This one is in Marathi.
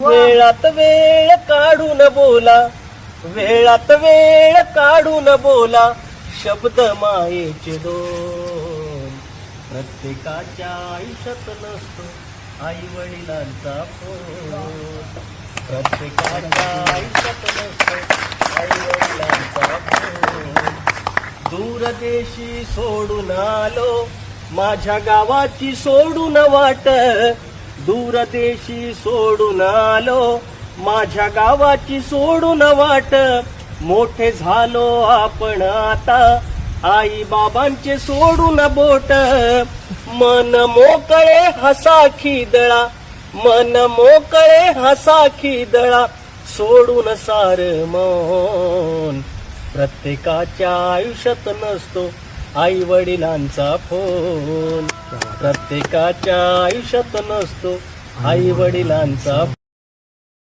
वेळात वेळ काढून बोला, वेळात वेळ काढून बोला, शब्द मायेचे दोन. प्रत्येकाच्या आयुष्यात नसतो आई वडिलांचा फोन. प्रत्येकाच्या आयुष्यात नसतो आई वडिलांचा फोन. दूरदेशी सोडून आलो, माझ्या गावाची सोडून वाट. दूरदेशी सोडून आलो, माझ्या गावाची सोडून वाट. मोठे झालो आपण आता, आई बाबांचे सोडून बोट. मन मोकळे हसा खिदळा, मन मोकळे हसा खिदळा, सोडून सार मौन. प्रत्येकाच्या आयुष्यात नसतो आई वडिलांचा फोन. प्रत्येकाच्या आयुष्यात नसतो आई वडिलांचा